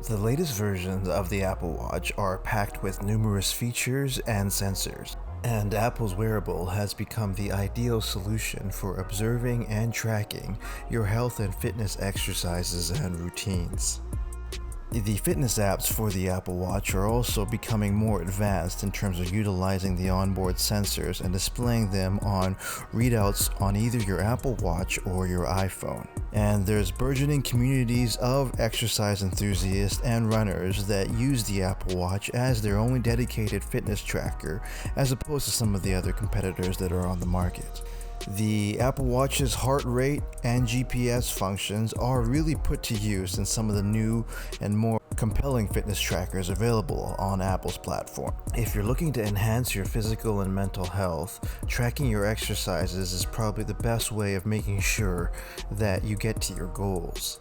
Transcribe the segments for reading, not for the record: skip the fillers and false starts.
The latest versions of the Apple Watch are packed with numerous features and sensors, and Apple's wearable has become the ideal solution for observing and tracking your health and fitness exercises and routines. The fitness apps for the Apple Watch are also becoming more advanced in terms of utilizing the onboard sensors and displaying them on readouts on either your Apple Watch or your iPhone. And there's burgeoning communities of exercise enthusiasts and runners that use the Apple Watch as their only dedicated fitness tracker, as opposed to some of the other competitors that are on the market. The Apple Watch's heart rate and GPS functions are really put to use in some of the new and more compelling fitness trackers available on Apple's platform. If you're looking to enhance your physical and mental health, tracking your exercises is probably the best way of making sure that you get to your goals.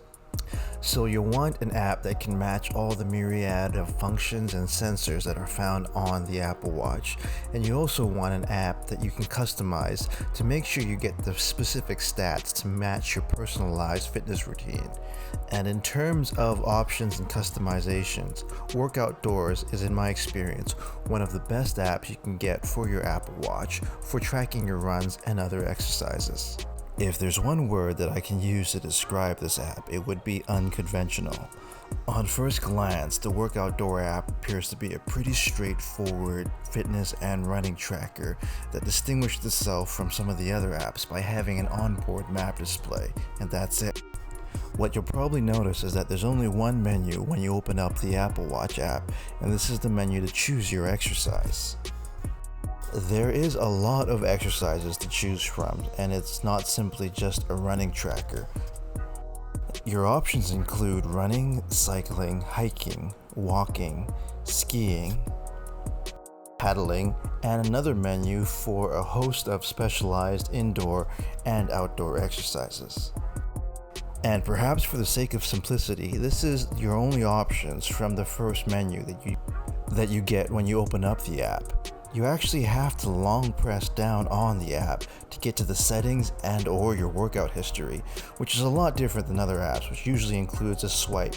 So you'll want an app that can match all the myriad of functions and sensors that are found on the Apple Watch. And you also want an app that you can customize to make sure you get the specific stats to match your personalized fitness routine. And in terms of options and customizations, Workoutdoors is, in my experience, one of the best apps you can get for your Apple Watch for tracking your runs and other exercises. If there's one word that I can use to describe this app, it would be unconventional. On first glance, the Workoutdoors app appears to be a pretty straightforward fitness and running tracker that distinguished itself from some of the other apps by having an onboard map display, and that's it. What you'll probably notice is that there's only one menu when you open up the Apple Watch app, and this is the menu to choose your exercise. There is a lot of exercises to choose from, and it's not simply just a running tracker. Your options include running, cycling, hiking, walking, skiing, paddling, and another menu for a host of specialized indoor and outdoor exercises. And perhaps for the sake of simplicity, this is your only options from the first menu that you get when you open up the app. You actually have to long press down on the app to get to the settings and or your workout history, which is a lot different than other apps, which usually includes a swipe.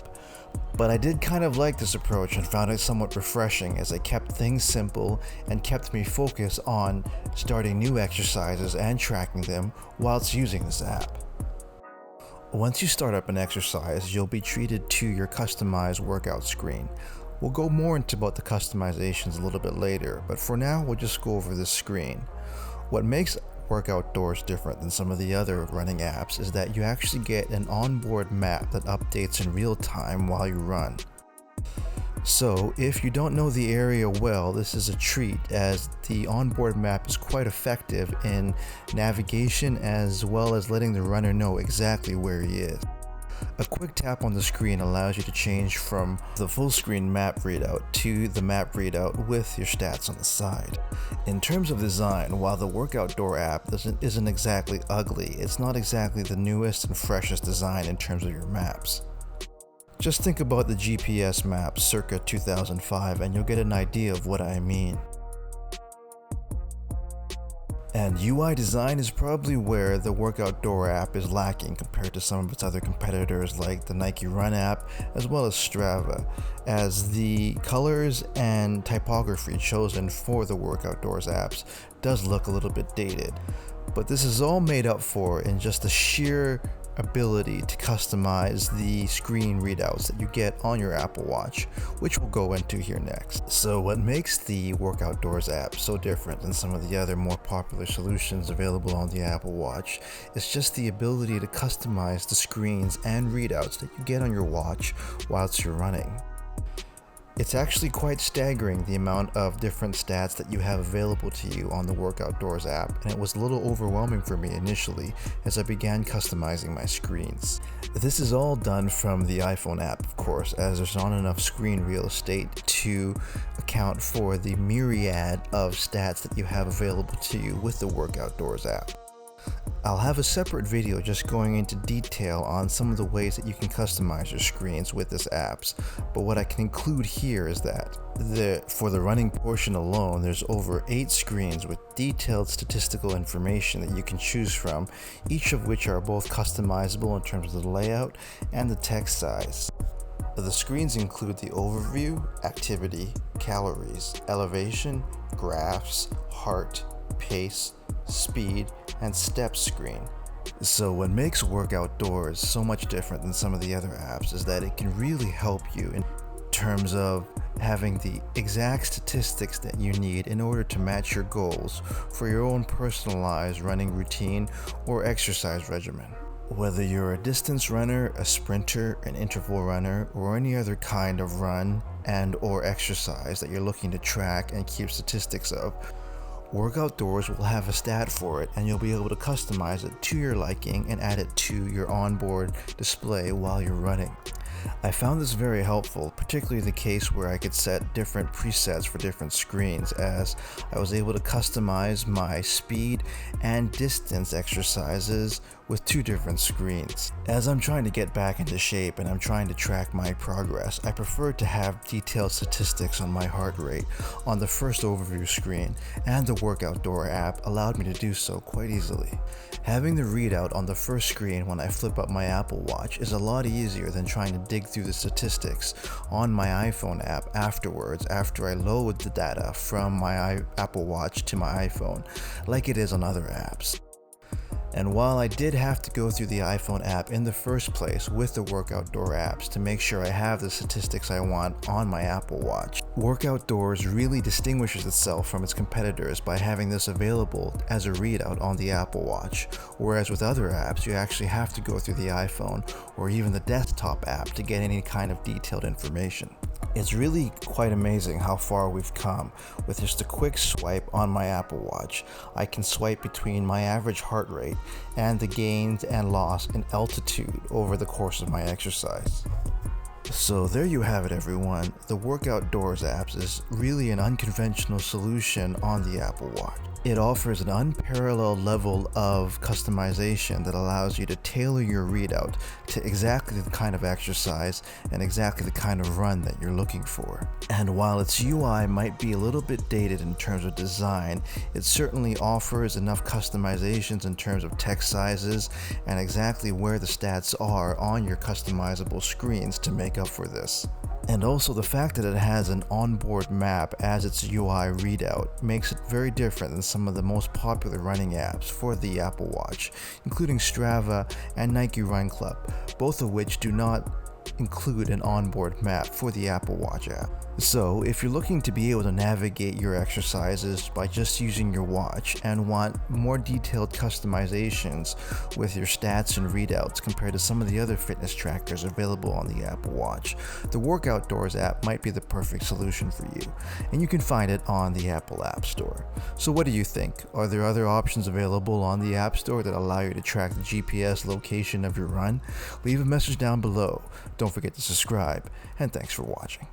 But I did kind of like this approach and found it somewhat refreshing, as it kept things simple and kept me focused on starting new exercises and tracking them whilst using this app. Once you start up an exercise, you'll be treated to your customized workout screen. We'll go more into about the customizations a little bit later, but for now we'll just go over this screen. What makes Workoutdoors different than some of the other running apps is that you actually get an onboard map that updates in real time while you run. So if you don't know the area well, this is a treat, as the onboard map is quite effective in navigation as well as letting the runner know exactly where he is. A quick tap on the screen allows you to change from the full screen map readout to the map readout with your stats on the side. In terms of design, while the Workoutdoors app isn't exactly ugly, it's not exactly the newest and freshest design in terms of your maps. Just think about the GPS maps circa 2005 and you'll get an idea of what I mean. And UI design is probably where the Workoutdoors app is lacking compared to some of its other competitors like the Nike Run app as well as Strava, as the colors and typography chosen for the Workoutdoors apps does look a little bit dated. But this is all made up for in just the sheer ability to customize the screen readouts that you get on your Apple Watch, which we'll go into here next. So what makes the Workoutdoors app so different than some of the other more popular solutions available on the Apple Watch is just the ability to customize the screens and readouts that you get on your watch whilst you're running. It's actually quite staggering the amount of different stats that you have available to you on the Workoutdoors app, and it was a little overwhelming for me initially as I began customizing my screens. This is all done from the iPhone app, of course, as there's not enough screen real estate to account for the myriad of stats that you have available to you with the Workoutdoors app. I'll have a separate video just going into detail on some of the ways that you can customize your screens with this apps, but what I can include here is that for the running portion alone, there's over 8 screens with detailed statistical information that you can choose from, each of which are both customizable in terms of the layout and the text size. The screens include the overview, activity, calories, elevation, graphs, heart, pace, speed, and steps screen. So what makes Workoutdoors so much different than some of the other apps is that it can really help you in terms of having the exact statistics that you need in order to match your goals for your own personalized running routine or exercise regimen. Whether you're a distance runner, a sprinter, an interval runner, or any other kind of run and or exercise that you're looking to track and keep statistics of, Workoutdoors will have a stat for it, and you'll be able to customize it to your liking and add it to your onboard display while you're running. I found this very helpful, particularly in the case where I could set different presets for different screens, as I was able to customize my speed and distance exercises with 2 different screens. As I'm trying to get back into shape and I'm trying to track my progress, I prefer to have detailed statistics on my heart rate on the first overview screen, and the Workoutdoors app allowed me to do so quite easily. Having the readout on the first screen when I flip up my Apple Watch is a lot easier than trying to dig through the statistics on my iPhone app afterwards after I load the data from my Apple Watch to my iPhone, like it is on other apps. And while I did have to go through the iPhone app in the first place with the Workoutdoors apps to make sure I have the statistics I want on my Apple Watch, Workoutdoors really distinguishes itself from its competitors by having this available as a readout on the Apple Watch, whereas with other apps you actually have to go through the iPhone or even the desktop app to get any kind of detailed information. It's really quite amazing how far we've come. With just a quick swipe on my Apple Watch, I can swipe between my average heart rate and the gains and loss in altitude over the course of my exercise. So there you have it, everyone. The Workoutdoors apps is really an unconventional solution on the Apple Watch. It offers an unparalleled level of customization that allows you to tailor your readout to exactly the kind of exercise and exactly the kind of run that you're looking for. And while its UI might be a little bit dated in terms of design, it certainly offers enough customizations in terms of text sizes and exactly where the stats are on your customizable screens to make up for this. And also the fact that it has an onboard map as its UI readout makes it very different than some of the most popular running apps for the Apple Watch, including Strava and Nike Run Club, both of which do not include an onboard map for the Apple Watch app. So if you're looking to be able to navigate your exercises by just using your watch and want more detailed customizations with your stats and readouts compared to some of the other fitness trackers available on the Apple Watch, the Workoutdoors app might be the perfect solution for you, and you can find it on the Apple App Store. So what do you think? Are there other options available on the App Store that allow you to track the GPS location of your run? Leave a message down below. Don't forget to subscribe, and thanks for watching.